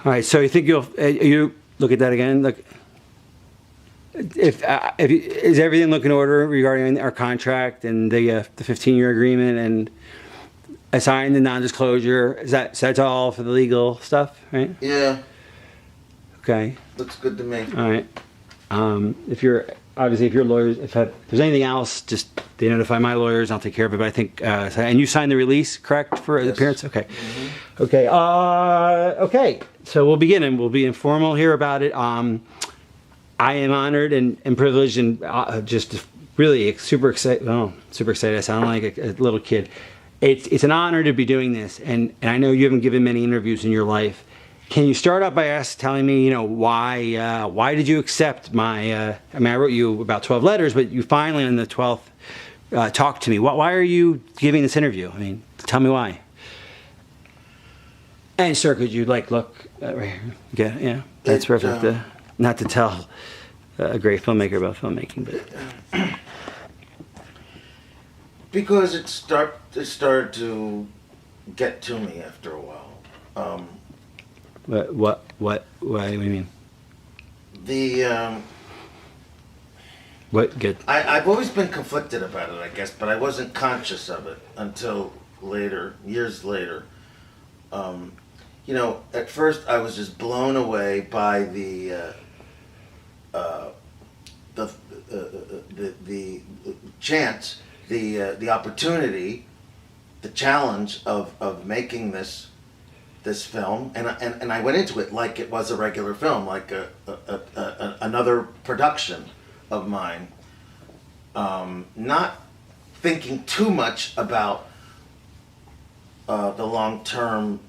All right, so you think you look at that again? Look, if is everything looking in order regarding our contract and the 15-year agreement and assigning the non-disclosure? So that's all for the legal stuff, right? Yeah. Okay. Looks good to me. All right. If you're lawyers, if there's anything else, just they notify my lawyers. I'll take care of it. But I think, and you signed the release, correct, for the appearance? Okay. Mm-hmm. Okay. Okay. So we'll begin, and we'll be informal here about it. I am honored and privileged, and just really super excited. Oh, super excited! I sound like a little kid. It's an honor to be doing this, and I know you haven't given many interviews in your life. Can you start out by telling me, why did you accept my? I wrote you about 12 letters, but you finally on the 12th talked to me. Why are you giving this interview? Tell me why. And sir, could you look right here? Yeah, that's perfect. Not to tell a great filmmaker about filmmaking, but because it started to get to me after a while. What do you mean? What good? I've always been conflicted about it, I guess, but I wasn't conscious of it until later, years later. At first I was just blown away by the chance, the opportunity, the challenge of making this film, and I went into it like it was a regular film, like another production of mine, not thinking too much about the long-term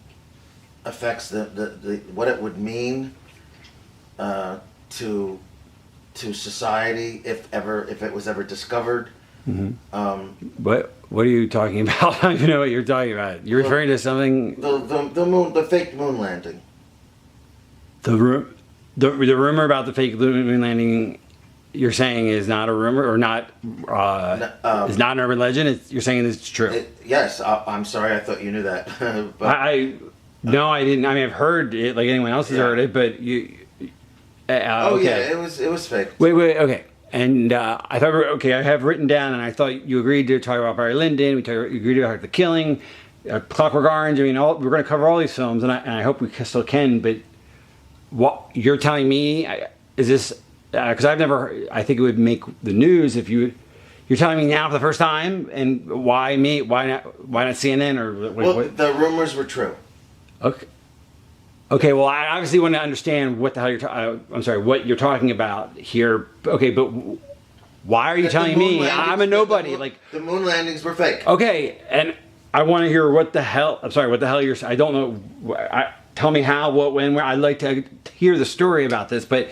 effects, what it would mean to society if it was ever discovered. Mm-hmm. What are you talking about? I don't even know what you're talking about. You're referring to something. The fake moon landing. The rumor about the fake moon landing. You're saying is not a rumor or not is not an urban legend. You're saying it's true. Yes, I'm sorry. I thought you knew that. But no, I didn't. I've heard it like anyone else has heard it, but you. Okay. Yeah, it was fake. Wait, okay. And I thought, I have written down, and I thought you agreed to talk about Barry Lyndon. You agreed to talk about The Killing, Clockwork Orange. We're going to cover all these films, and I hope we still can. But what you're telling me is this? Because I've never. I think it would make the news if you're telling me now for the first time. And why me? Why not? Why not CNN or? What? The rumors were true. Okay. Okay, well, I obviously want to understand what the hell what you're talking about here. Okay, but why are you telling me? I'm a nobody. The moon landings were fake. Okay, and I want to hear what the hell. I'm sorry, what the hell you're saying. I don't know. Tell me how, what, when, where. I'd like to hear the story about this, but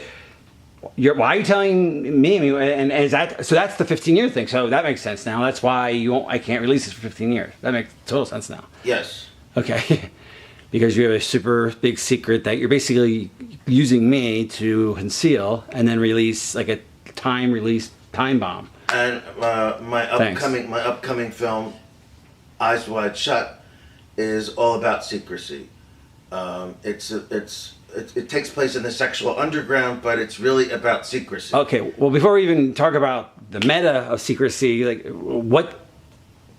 why are you telling me? And is that so? That's the 15-year thing. So that makes sense now. That's why I can't release this for 15 years. That makes total sense now. Yes. Okay. Because you have a super big secret that you're basically using me to conceal and then release like a time bomb. And my upcoming film, Eyes Wide Shut, is all about secrecy. It takes place in the sexual underground, but it's really about secrecy. Okay, well, before we even talk about the meta of secrecy, what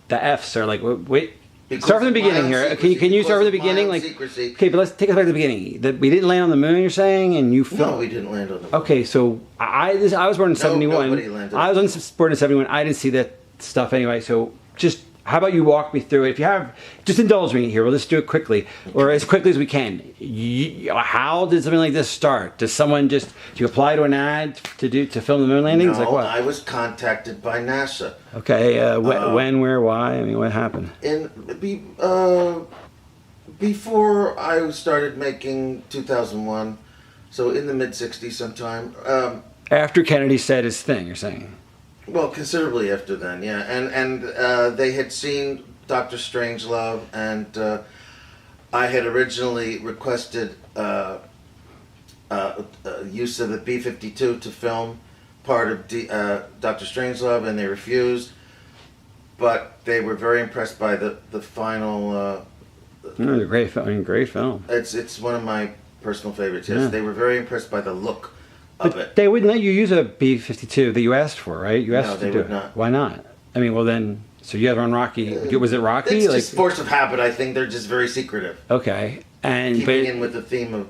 the F's are like? Wait. Start from the beginning here. Can you start from the beginning? Secrecy. Okay, but let's take it back to the beginning. We didn't land on the moon, you're saying, and you filmed. No, we didn't land on the moon. Okay, so I was born in 71. Nobody landed. I was born in 71. I didn't see that stuff anyway. So just how about you walk me through it? If you have, just indulge me here. We'll just do it quickly, or as quickly as we can. How did something like this start? Do you apply to an ad to film the moon landings? No, like what? I was contacted by NASA. Okay, when, where, why? What happened? Before I started making 2001, so in the mid-'60s sometime. After Kennedy said his thing, you're saying? Well, considerably after then, yeah. And they had seen Dr. Strangelove, and I had originally requested use of the B-52 to film part of Dr. Strangelove, and they refused. But they were very impressed by the final. Great film. Great film. It's one of my personal favorites. Yes, Yeah. they were very impressed by the look of But it. they wouldn't let you use a B-52 that you asked for, right? You asked No, to they do would it. not. Why not? I mean, well then, so you had to run Rocky. Was it Rocky? It's just force of habit. I think they're just very secretive. Okay, and Keeping in with the theme of.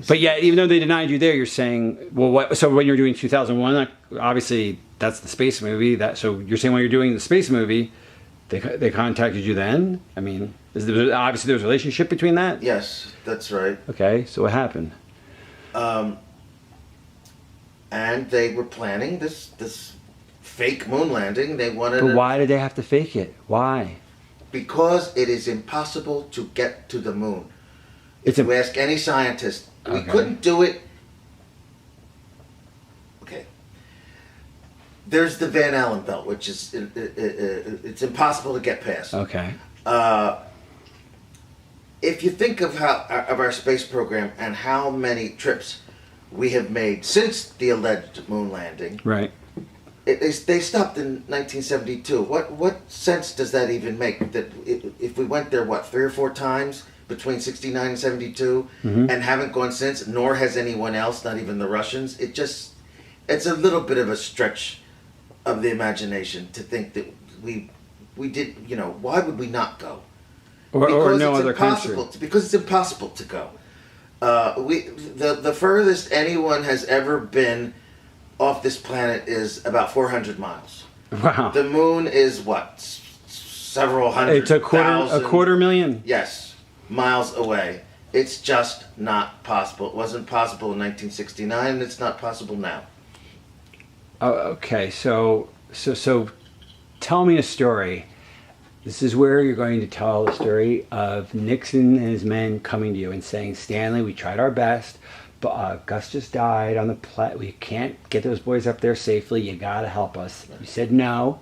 but yeah, even though they denied you there, you're saying, well, what? So when you're doing 2001, obviously that's the space movie. So you're saying when you're doing the space movie, they contacted you then? I mean, obviously there's a relationship between that. Yes, that's right. Okay, so what happened? And they were planning this fake moon landing. They wanted But it why did they have to fake it? Why? because it is impossible to get to the moon. It's If you ask any scientist, we Okay. couldn't do it. Okay. There's the Van Allen belt, which is it's impossible to get past. Okay. If you think of our space program and how many trips we have made since the alleged moon landing, Right. they stopped in 1972. What sense does that even make? That if we went there, 3 or 4 times between 69 and 72, Mm-hmm. and haven't gone since, nor has anyone else, not even the Russians. It's a little bit of a stretch of the imagination to think that we did. Why would we not go? Or no it's other country. impossible. Because it's impossible to go. The furthest anyone has ever been off this planet is about 400 miles. Wow. The moon is several hundred. It's a quarter million. Yes, miles away. It's just not possible. It wasn't possible in 1969, and it's not possible now. Oh, okay, so tell me a story. This is where you're going to tell the story of Nixon and his men coming to you and saying, Stanley, we tried our best, but Gus just died on the we can't get those boys up there safely. You got to help us. You said no,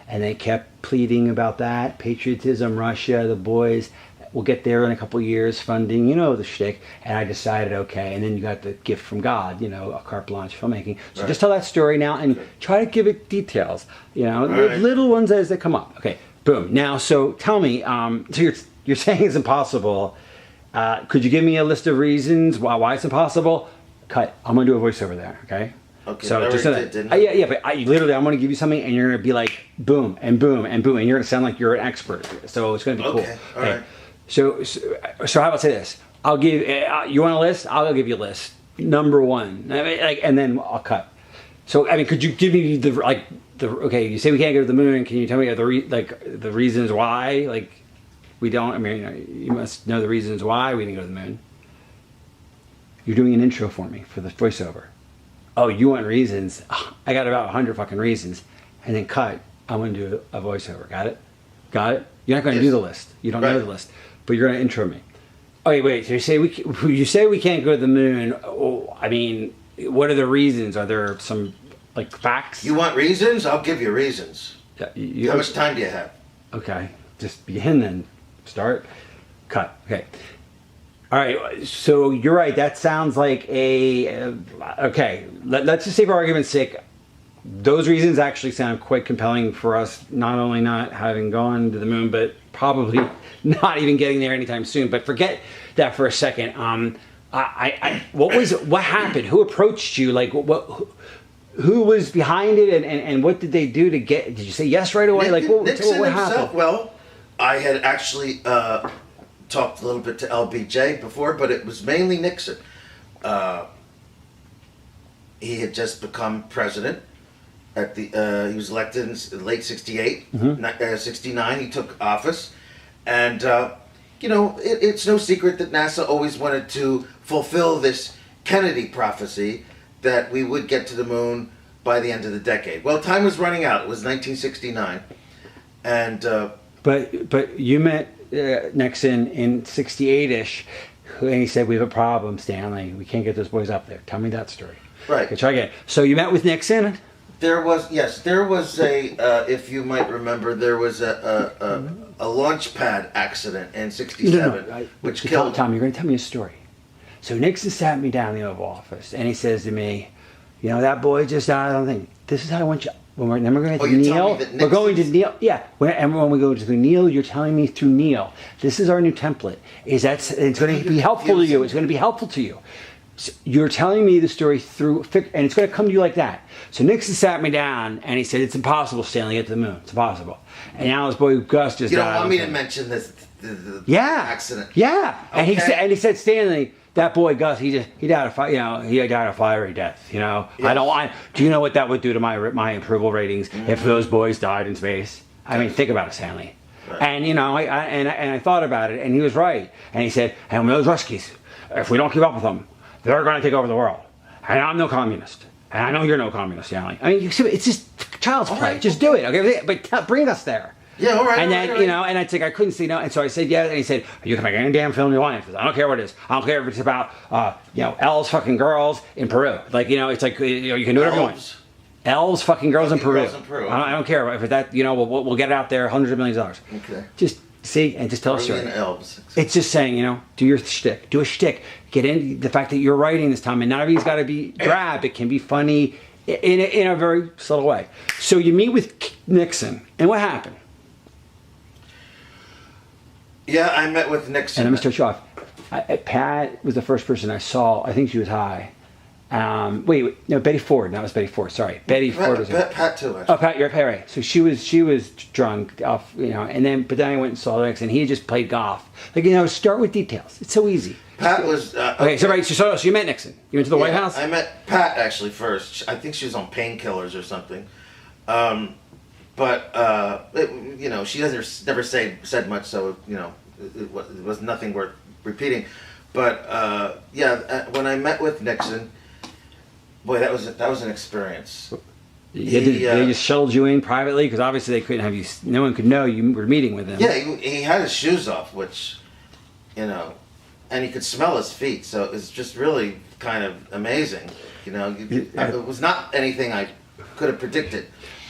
and they kept pleading about that. Patriotism, Russia, the boys. We'll get there in a couple years, funding, the shtick. And I decided, okay. And then you got the gift from God, a carte blanche filmmaking. So Right. just tell that story now and try to give it details, right. little ones as they come up. Okay, boom. Now, so tell me, so you're saying it's impossible. Could you give me a list of reasons why it's impossible? Cut. I'm going to do a voiceover there, okay? Okay, So I just already so did, that, didn't I? yeah, but I'm going to give you something, and you're going to be like boom and boom and boom, and you're going to sound like you're an expert. So it's going to be Okay, cool. all right. So how about say this? I'll give you want a list? I'll give you a list. Number 1, and then I'll cut. So could you give me okay? You say we can't go to the moon. Can you tell me the reasons why? We don't. You must know the reasons why we didn't go to the moon. You're doing an intro for me for the voiceover. Oh, you want reasons? I got about 100 fucking reasons, and then cut. I'm going to do a voiceover. Got it? Got it? You're not going to Yes. do the list. You don't know Right. the list, but you're going to intro me. Oh, wait. So you say we can't go to the moon. Oh, what are the reasons? Are there some facts? You want reasons? I'll give you reasons. Yeah, How much time do you have? Okay, just begin then. Start. Cut. Okay. All right. So you're right. That sounds like okay. Let's just say for argument's sake, those reasons actually sound quite compelling for us. Not only not having gone to the moon, but probably not even getting there anytime soon. But forget that for a second. What happened? Who approached you? Who was behind it, and what did they do to get? Did you say yes right away? Nixon what himself. happened? Well, I had actually talked a little bit to LBJ before, but it was mainly Nixon. He had just become president. He was elected in late '68, '69. He took office, and it's no secret that NASA always wanted to fulfill this Kennedy prophecy that we would get to the moon by the end of the decade. Well, time was running out. It was 1969, and But you met Nixon in '68-ish, and he said, "We have a problem, Stanley. We can't get those boys up there." Tell me that story. right. Okay, try again. So you met with Nixon? There was a if you might remember, there was a launch pad accident in '67, which killed. Tom, you're going to tell me a story. So Nixon sat me down in the Oval Office, and he says to me, "That boy just died on the thing. This is how I want you. then we're going to Oh, you're Neil. telling me that We're going to Nixon's- Neil. Yeah. And when we go to Neil, you're telling me through Neil. This is our new template. It's going to be helpful to you. It's going to be helpful to you. So you're telling me the story through, and it's going to come to you like that. So Nixon sat me down and he said, "It's impossible, Stanley, to get to the moon. It's impossible." And now his boy Gus just You died. don't want me to mention this the Yeah. accident. Yeah. And Okay. he said, "Stanley, that boy Gus, he died of he died a fiery death. You know, Yes. Do you know what that would do to my approval ratings if those boys died in space? I mean, think about it, Stanley." Right. And you know, I thought about it, and he was right. And he said, "And those Ruskies, if we don't keep up with them, they're going to take over the world. And I'm no communist. And I know you're no communist, Stanley. I mean, it's just child's play. right, Just do it, okay? But bring us there." Yeah, all right. And all then, right, all you right. know, and I think I couldn't say no. And so I said, yeah. And he said, "You can make any damn film you want. I don't care what it is. I don't care if it's about, elves fucking girls in Peru. Like, you know, it's like, you can do whatever you want. Elves. Elves fucking girls in Fucking Peru. girls in Peru. I don't care. If that, we'll get it out there, hundreds of millions of dollars. Okay. Just see and just tell a story. Peruvian elves. It's just saying, do your shtick. Do a shtick. Get in the fact that you're writing this time, and not everything's got to be drab. It can be funny in a very subtle way. So you meet with Nixon, and what happened? Yeah, I met with Nixon. And let me start you off. Pat was the first person I saw. I think she was high. No, Betty Ford. That was Betty Ford. Sorry, Betty Ford was. Pat too. Actually. Oh, Pat, you're right. So she was drunk off, and then I went and saw Nixon. And he had just played golf. Like, start with details. It's so easy. Pat was Okay, so right, so you met Nixon. You went to the White House. I met Pat actually first. I think she was on painkillers or something. She never said much, so it was nothing worth repeating. But when I met with Nixon, boy, that was an experience. They just shuttled you in privately because obviously they couldn't have you. No one could know you were meeting with him. Yeah, he had his shoes off, which, and he could smell his feet, so it was just really kind of amazing. It was not anything I could have predicted.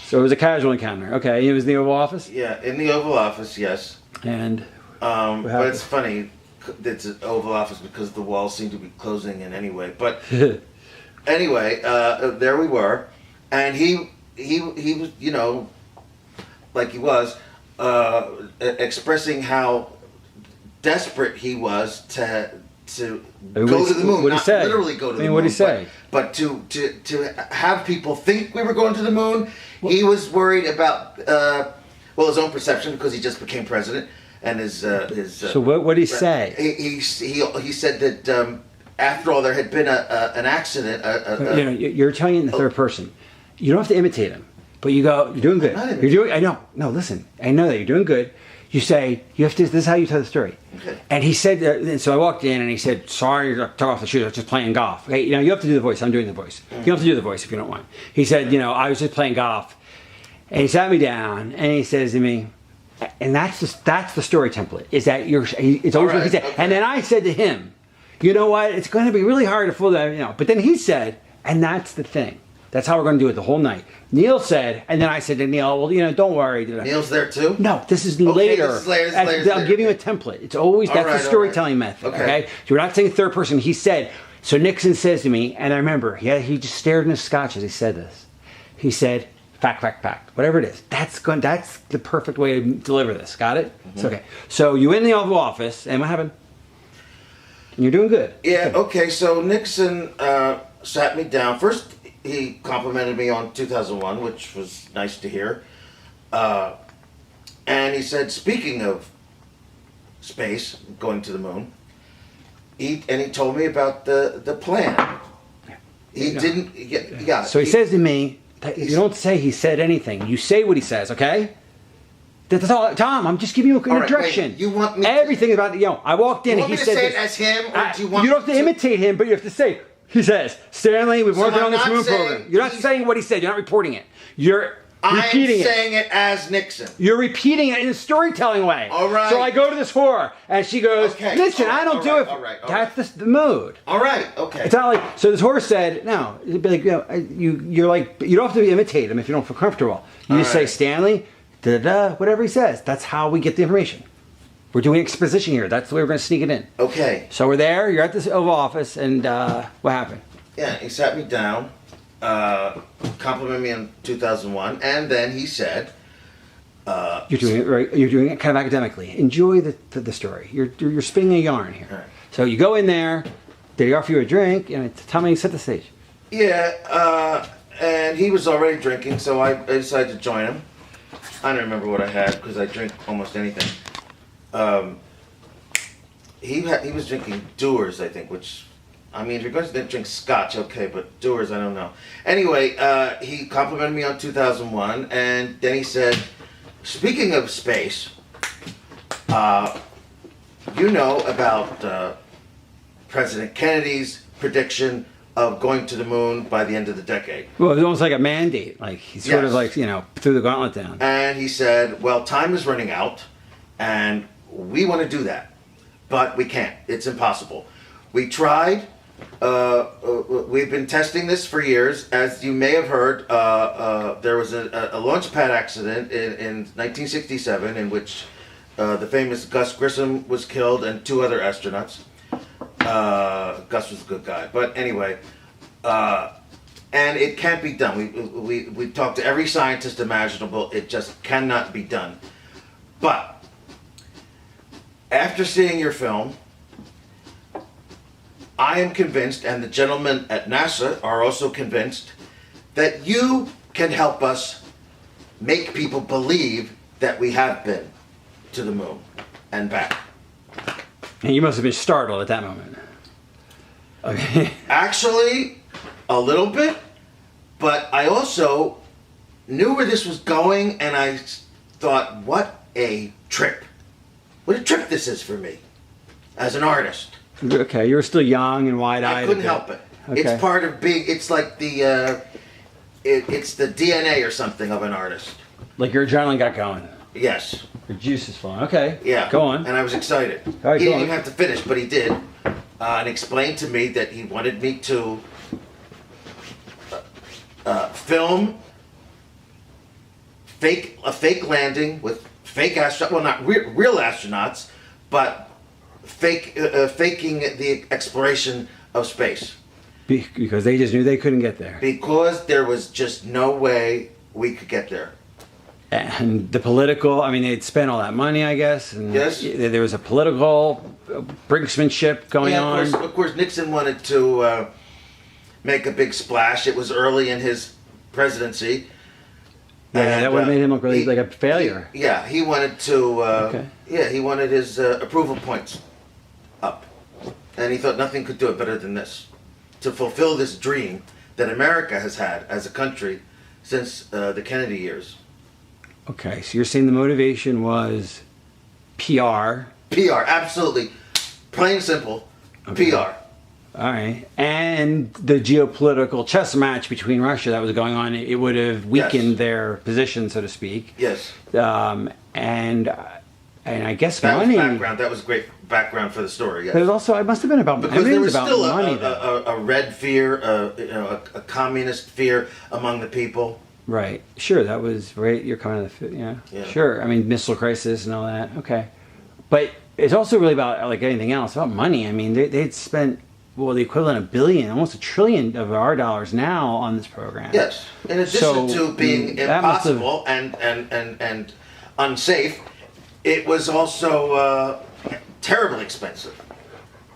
So it was a casual encounter. Okay, it was in the Oval Office. Yeah, in the Oval Office, yes. And but it's funny, it's an Oval Office because the walls seem to be closing in anyway. But anyway, there we were, and he was, like he was, expressing how desperate he was to go to the moon. What'd he say? Literally go to the moon. What'd he say? But to have people think we were going to the moon, he was worried about his own perception because he just became president, and his. So what did he say? He said that after all there had been an accident. You're telling it in the third person. You don't have to imitate him, but you go, "You're doing good. You're doing." I know. No, listen. I know that you're doing good. You say you have to. This is how you tell the story. Okay. And he said. So I walked in, and he said, "Sorry, I took off the shoes. I was just playing golf." Okay, you have to do the voice. I'm doing the voice. You don't have to do the voice if you don't want. He said, "I was just playing golf," and he sat me down, and he says to me, and that's the story template. Is that it's always what he said. Okay. And then I said to him, "You know what? It's going to be really hard to fool that." But then he said, and that's the thing. That's how we're going to do it the whole night. Neil said, and then I said to Neil, "Well, don't worry." Neil's there too? No, this is later. This is later. I'm giving you a template. It's always, that's the storytelling method, okay? So we're not saying third person. He said, so Nixon says to me, and I remember, he just stared in his scotch as he said this. He said, fact, whatever it is. That's the perfect way to deliver this. Got it? Mm-hmm. It's okay. So you in the Oval Office, and what happened? And you're doing good. Yeah, okay, so Nixon sat me down. First, he complimented me on 2001, which was nice to hear. And he said, speaking of space, going to the moon, he told me about the plan. He didn't, yeah. So he says to me, you don't say he said anything. You say what he says, okay? That's all, Tom. I'm just giving you a direction. Wait, you want me? Everything about I walked in. You want and he me to said say this. it as him, or do you want? You don't have to imitate him, but you have to say. He says, "Stanley, we've worked on this moon program." You're not saying what he said. You're not reporting it. You're repeating it. I'm saying it as Nixon. You're repeating it in a storytelling way. All right. So I go to this whore, and she goes, Okay. "Listen, All right, I don't all do right, it." all right, all That's the mood. All right. Okay. It's not like, so this horse said, no, it'd be like, you're like, you don't have to imitate him if you don't feel comfortable. You just say, "Stanley, whatever he says." That's how we get the information. We're doing exposition here. That's the way we're going to sneak it in. Okay. So we're there, you're at this Oval Office, and what happened? Yeah, he sat me down, complimented me in 2001, and then he said, You're doing it right. You're doing it kind of academically. Enjoy the story. You're spinning a yarn here. Right. So you go in there. They offer you a drink, and tell me, set the stage. yeah, and he was already drinking, so I decided to join him. I don't remember what I had because I drink almost anything. He was drinking Dewar's, I think, which, I mean, if you're going to drink Scotch, okay, but Dewar's, I don't know. Anyway, he complimented me on 2001, and then he said, speaking of space, you know about President Kennedy's prediction of going to the moon by the end of the decade. Well, it was almost like a mandate. Like he sort of Yes. like threw the gauntlet down. And he said, well, time is running out, and we want to do that, but we can't. It's impossible. We tried. We've been testing this for years. As you may have heard, there was a launch pad accident in 1967 in which the famous Gus Grissom was killed and 2 other astronauts. Gus was a good guy, but anyway, and it can't be done. We talked to every scientist imaginable. It just cannot be done. But after seeing your film, I am convinced, and the gentlemen at NASA are also convinced, that you can help us make people believe that we have been to the moon and back. And you must have been startled at that moment. Okay. Actually, a little bit, but I also knew where this was going, and I thought, what a trip. What a trip this is for me as an artist. Okay, you were still young and wide-eyed. I couldn't help it. Okay. It's part of being, it's like the, it's the DNA or something of an artist. Like your adrenaline got going. Yes. Your juice is flowing. Okay. Yeah. Go on. And I was excited. All right, He go didn't on. even have to finish, but he did. And explained to me that he wanted me to film a fake landing with fake astronauts. Well, not real astronauts, but faking the exploration of space. Because they just knew they couldn't get there. Because there was just no way we could get there. And the political, I mean, they'd spent all that money, I guess. And Yes. there was a political brinksmanship going Yeah, on. of course, Nixon wanted to make a big splash. It was early in his presidency. Yeah, And, that would have made him look really like a failure. He wanted to. Okay. Yeah, he wanted his approval points up, and he thought nothing could do it better than this, to fulfill this dream that America has had as a country since the Kennedy years. Okay, so you're saying the motivation was PR. PR, absolutely, plain and simple. Okay. PR. All right. And the geopolitical chess match between Russia that was going on, it would have weakened Yes. their position, so to speak. Yes. And I guess That money. was background. That was great background for the story. Yes. But it also, it must have been about, Because I mean, there it was about still money, though. a red fear, a communist fear among the people. Right. Sure, that was right. You're kind of yeah. Sure. I mean, missile crisis and all that. Okay. But it's also really about, like anything else, about money. I mean, they'd spent, well, the equivalent of $1 billion, almost $1 trillion of our dollars now on this program. Yes. In addition So, to being that must have- impossible and unsafe, it was also terribly expensive.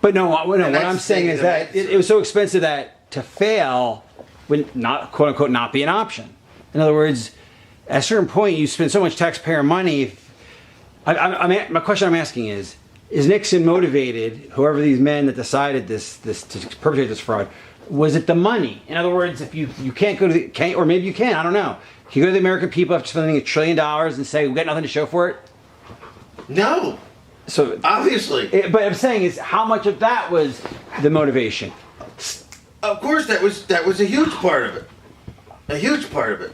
But no, what And I'm that's saying is that the- it was so expensive that to fail would not, quote unquote, not be an option. In other words, at a certain point, you spend so much taxpayer money. My question I'm asking is Nixon motivated, whoever these men that decided this to perpetrate this fraud, was it the money? In other words, if you can't go to the, or maybe you can, I don't know. Can you go to the American people after spending $1 trillion and say, we got nothing to show for it? No, So obviously. but I'm saying is how much of that was the motivation? Of course, that was a huge part of it. A huge part of it.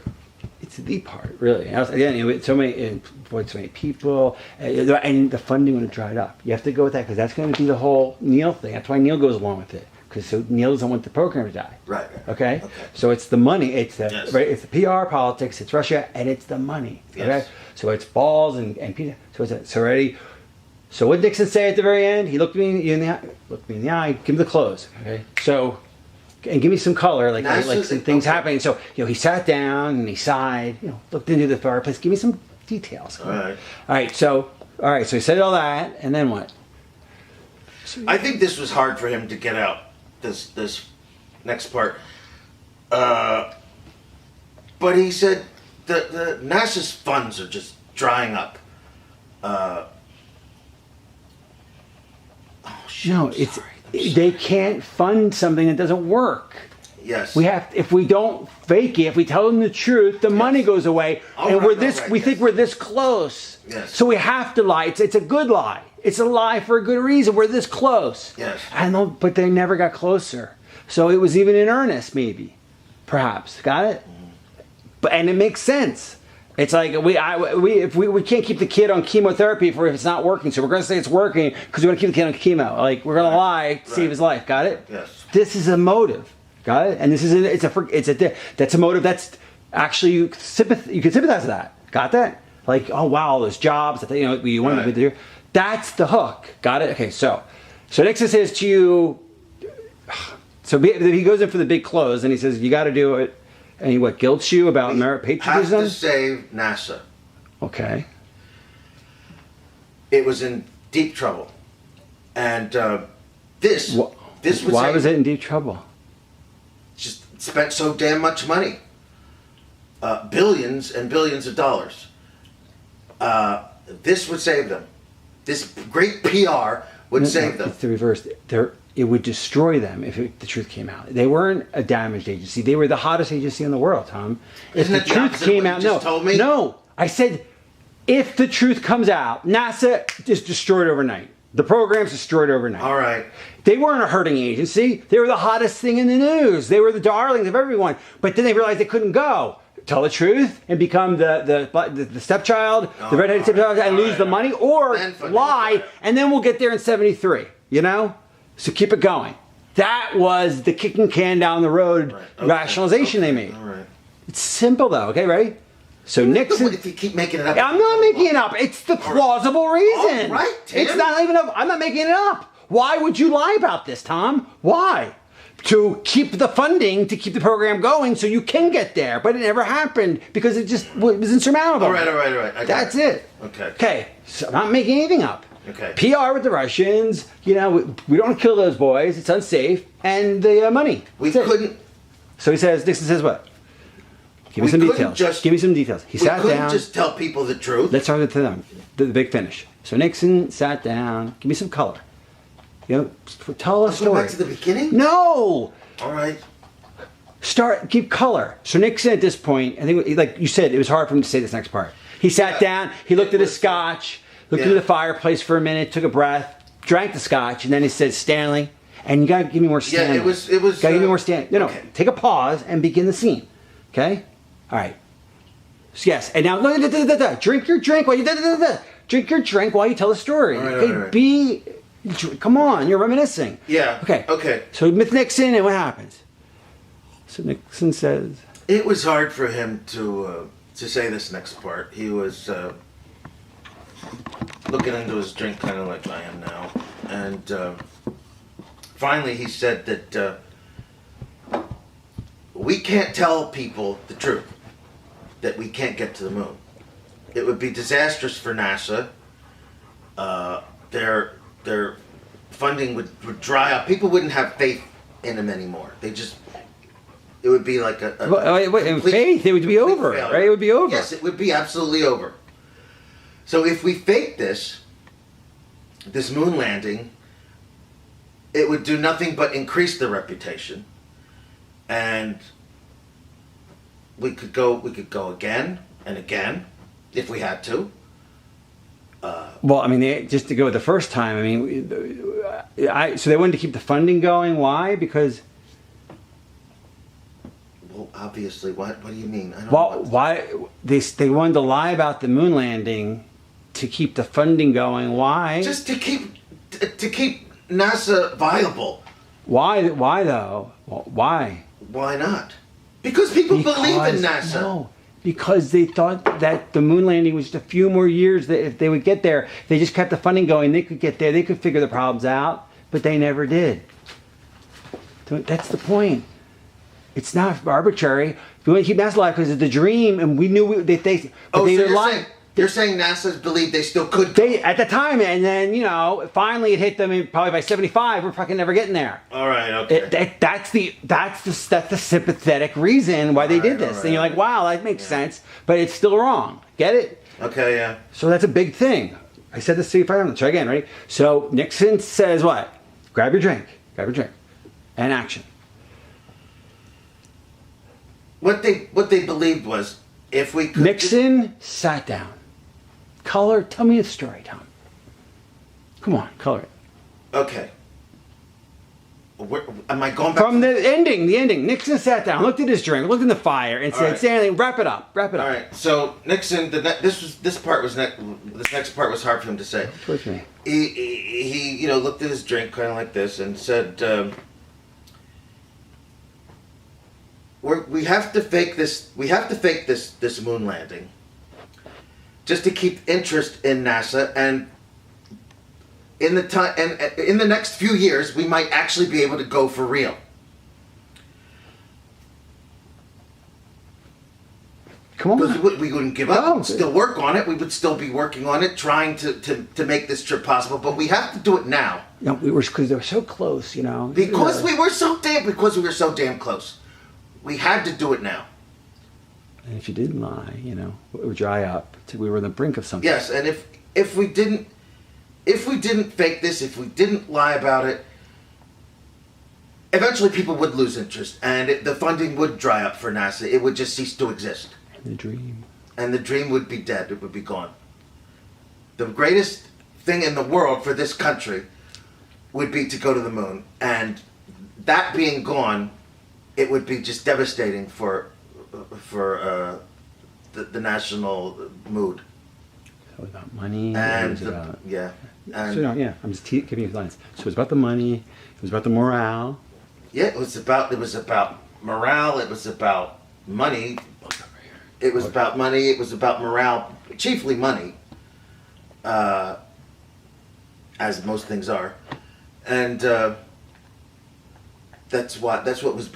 It's the part, really. Again, so many people, and the funding would have dried up. You have to go with that because that's going to be the whole Neil thing. That's why Neil goes along with it, because so Neil doesn't want the program to die. Right. Okay. So it's the money. It's the Yes. right. It's the PR politics. It's Russia, and it's the money. Okay. Yes. So it's balls and so it's already. So what did Nixon say at the very end? He looked me in the eye. Give me the clothes. Okay. So and give me some color, like some things okay. happening. So, he sat down and he sighed, looked into the fireplace. Give me some details. All right. All right, so he said all that, and then what? I think this was hard for him to get out, this next part. But he said the NASA's funds are just drying up. They can't fund something that doesn't work. Yes. If we don't fake it, if we tell them the truth, the money goes away, and we think we're this close. Yes. So we have to lie. It's a good lie. It's a lie for a good reason. We're this close. Yes. But they never got closer. So it was even in earnest, maybe, perhaps. Got it? And it makes sense. It's like we can't keep the kid on chemotherapy if it's not working. So we're going to say it's working because we want to keep the kid on chemo. Like we're going to lie to save his life. Got it? Yes. This is a motive. Got it? And this is that's a motive. That's actually you can sympathize with that. Got that? Like, oh wow, all those jobs that you want to do. That's the hook. Got it? Okay. So Nixon says to you. So he goes in for the big close and he says you got to do it. And he guilts you about merit patriotism? Have to save NASA. Okay. It was in deep trouble, and this was why was it in deep trouble? Just spent so damn much money, billions and billions of dollars. This would save them. This great PR would save them. It's the reverse. It would destroy them if the truth came out. They weren't a damaged agency. They were the hottest agency in the world, Tom. If Isn't the truth came out, no. I said, if the truth comes out, NASA is destroyed overnight. The program's destroyed overnight. All right. They weren't a hurting agency. They were the hottest thing in the news. They were the darlings of everyone. But then they realized they couldn't go. Tell the truth and become the stepchild, the redheaded stepchild, and lose the money, or lie, and then we'll get there in 73. So keep it going. That was the kicking can down the road rationalization they made. All right. It's simple though. Okay, ready? So Nixon. If you keep making it up, I'm not making it up. It's the plausible reason. All right, Tim. It's not even up. I'm not making it up. Why would you lie about this, Tom? Why? To keep the funding to keep the program going so you can get there, but it never happened because it just was insurmountable. All right. That's it. Okay. So I'm not making anything up. Okay. PR with the Russians. We don't want to kill those boys. It's unsafe. And the money. We couldn't. So Nixon says what? Give me some details. Give me some details. He sat down. We couldn't just tell people the truth. Let's start with them. The big finish. So Nixon sat down. Give me some color. Tell a story. Go back to the beginning? No. All right. Keep color. So Nixon at this point, I think, like you said, it was hard for him to say this next part. He sat down. He looked at his scotch. Looked into the fireplace for a minute. Took a breath. Drank the scotch, and then he said, "Stanley." And you gotta give me more Stanley. Yeah, it was. Gotta give me more Stanley. No. Okay. Take a pause and begin the scene. Okay. All right. So yes. And now, drink your drink while you drink your drink while you tell the story. All right. Come on, you're reminiscing. Yeah. Okay. So with Nixon, and what happens? So Nixon says, it was hard for him to say this next part. He was looking into his drink, kind of like I am now, and finally he said that we can't tell people the truth, that we can't get to the moon. It would be disastrous for NASA. Their funding would dry up. People wouldn't have faith in them anymore. It would be like faith. It would be over, failure. right? It would be over. Yes, it would be absolutely over. So if we fake this moon landing, it would do nothing but increase the reputation, and we could go again and again if we had to. Well, I mean, just to go with the first time. I mean, so they wanted to keep the funding going. Why? Because. Well, obviously. What do you mean? Why they wanted to lie about the moon landing to keep the funding going? Why? Just to keep NASA viable. Why though? Why? Why not? Because people believe in NASA. No. Because they thought that the moon landing was just a few more years, that if they would get there, they just kept the funding going, they could get there, they could figure the problems out, but they never did. That's the point. It's not arbitrary. We want to keep NASA alive because it's the dream, and we knew they. Oh, they so lied. you're saying NASA believed they still could. They at the time, and then finally it hit them. And probably by 75, we're fucking never getting there. All right, okay. That's the sympathetic reason why they did this. And you're like, wow, that makes sense, but it's still wrong. Get it? Okay, yeah. So that's a big thing. I said this to you. Let's try again. Ready? So Nixon says what? Grab your drink, and action. What they believed was if we could Nixon sat down. Color. Tell me a story, Tom. Come on, color it. Okay. Am I going back From the ending? The ending. Nixon sat down, looked at his drink, looked in the fire, and said, right. "Stanley, wrap it up. Wrap it up." All right. So Nixon, this next part was hard for him to say. Towards me. He looked at his drink kind of like this and said, we have to fake this. We have to fake this moon landing, just to keep interest in NASA, and in the next few years, we might actually be able to go for real. Come on. Because we wouldn't give up. We'd still work on it. We would still be working on it, trying to make this trip possible. But we have to do it now. No, because they were so close, Because we were so damn close. We had to do it now. And if you didn't lie, it would dry up. We were on the brink of something. Yes, and if we didn't fake this, if we didn't lie about it, eventually people would lose interest, and the funding would dry up for NASA. It would just cease to exist. The dream. And the dream would be dead. It would be gone. The greatest thing in the world for this country would be to go to the moon, and that being gone, it would be just devastating for the national mood. So about money. And I'm just giving you lines. So it was about the money. It was about the morale. Yeah, it was about morale. It was about money. It was about money. It was about morale. Chiefly money, as most things are, and that's what was.